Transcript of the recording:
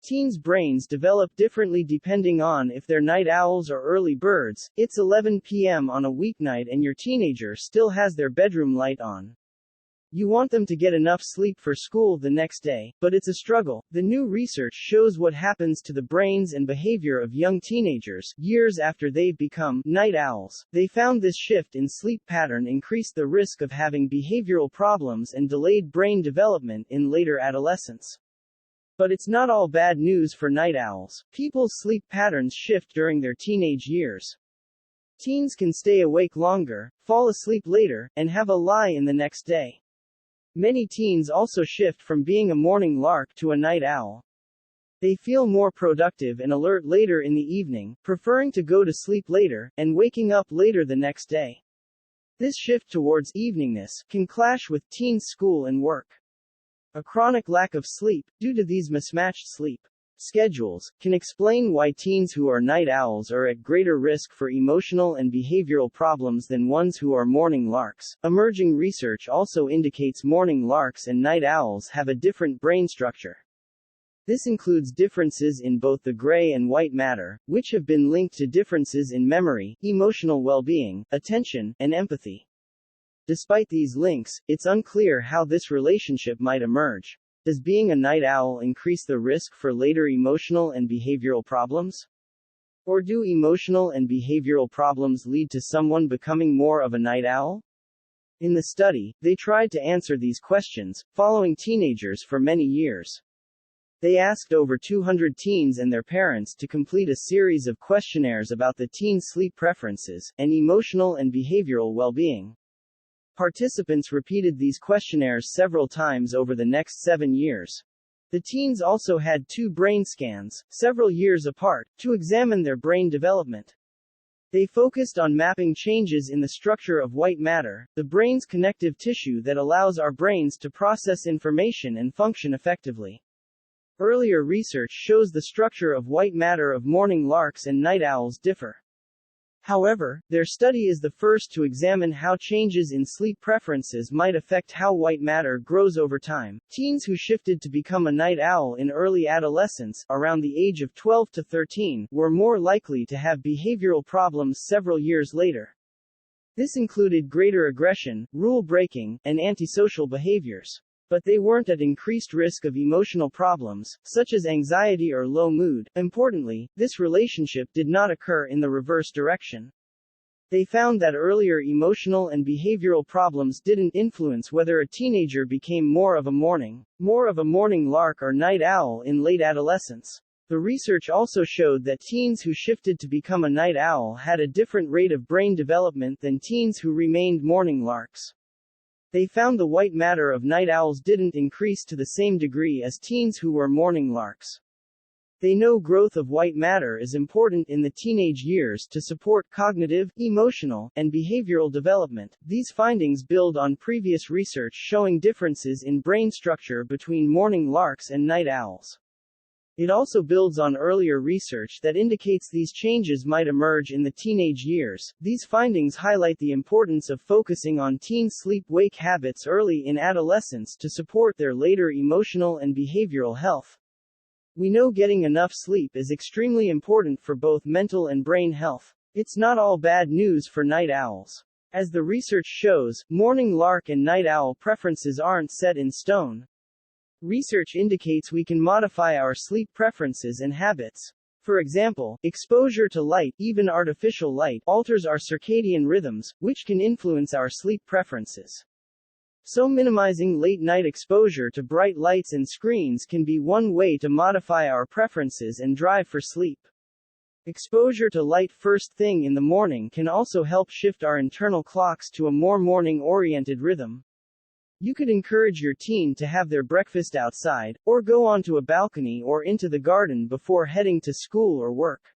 Teens' brains develop differently depending on if they're night owls or early birds. It's 11 p.m. on a weeknight and your teenager still has their bedroom light on. You want them to get enough sleep for school the next day, but it's a struggle. The new research shows what happens to the brains and behavior of young teenagers years after they've become night owls. They found this shift in sleep pattern increased the risk of having behavioral problems and delayed brain development in later adolescence. But it's not all bad news for night owls. People's sleep patterns shift during their teenage years. Teens can stay awake longer, fall asleep later, and have a lie in the next day. Many teens also shift from being a morning lark to a night owl. They feel more productive and alert later in the evening, preferring to go to sleep later, and waking up later the next day. This shift towards eveningness can clash with teens' school and work. A chronic lack of sleep, due to these mismatched sleep schedules, can explain why teens who are night owls are at greater risk for emotional and behavioral problems than ones who are morning larks. Emerging research also indicates morning larks and night owls have a different brain structure. This includes differences in both the gray and white matter, which have been linked to differences in memory, emotional well-being, attention, and empathy. Despite these links, it's unclear how this relationship might emerge. Does being a night owl increase the risk for later emotional and behavioral problems? Or do emotional and behavioral problems lead to someone becoming more of a night owl? In the study, they tried to answer these questions, following teenagers for many years. They asked over 200 teens and their parents to complete a series of questionnaires about the teens' sleep preferences, and emotional and behavioral well-being. Participants repeated these questionnaires several times over the next 7 years. The teens also had 2 brain scans, several years apart, to examine their brain development. They focused on mapping changes in the structure of white matter, the brain's connective tissue that allows our brains to process information and function effectively. Earlier research shows the structure of white matter of morning larks and night owls differ. However, their study is the first to examine how changes in sleep preferences might affect how white matter grows over time. Teens who shifted to become a night owl in early adolescence, around the age of 12 to 13, were more likely to have behavioral problems several years later. This included greater aggression, rule breaking, and antisocial behaviors. But they weren't at increased risk of emotional problems, such as anxiety or low mood. Importantly, this relationship did not occur in the reverse direction. They found that earlier emotional and behavioral problems didn't influence whether a teenager became more of a morning lark or night owl in late adolescence. The research also showed that teens who shifted to become a night owl had a different rate of brain development than teens who remained morning larks. They found the white matter of night owls didn't increase to the same degree as teens who were morning larks. They know growth of white matter is important in the teenage years to support cognitive, emotional, and behavioral development. These findings build on previous research showing differences in brain structure between morning larks and night owls. It also builds on earlier research that indicates these changes might emerge in the teenage years. These findings highlight the importance of focusing on teen sleep-wake habits early in adolescence to support their later emotional and behavioral health. We know getting enough sleep is extremely important for both mental and brain health. It's not all bad news for night owls. As the research shows, morning lark and night owl preferences aren't set in stone. Research indicates we can modify our sleep preferences and habits. For example, exposure to light, even artificial light, alters our circadian rhythms, which can influence our sleep preferences. So minimizing late-night exposure to bright lights and screens can be one way to modify our preferences and drive for sleep. Exposure to light first thing in the morning can also help shift our internal clocks to a more morning-oriented rhythm. You could encourage your teen to have their breakfast outside, or go onto a balcony or into the garden before heading to school or work.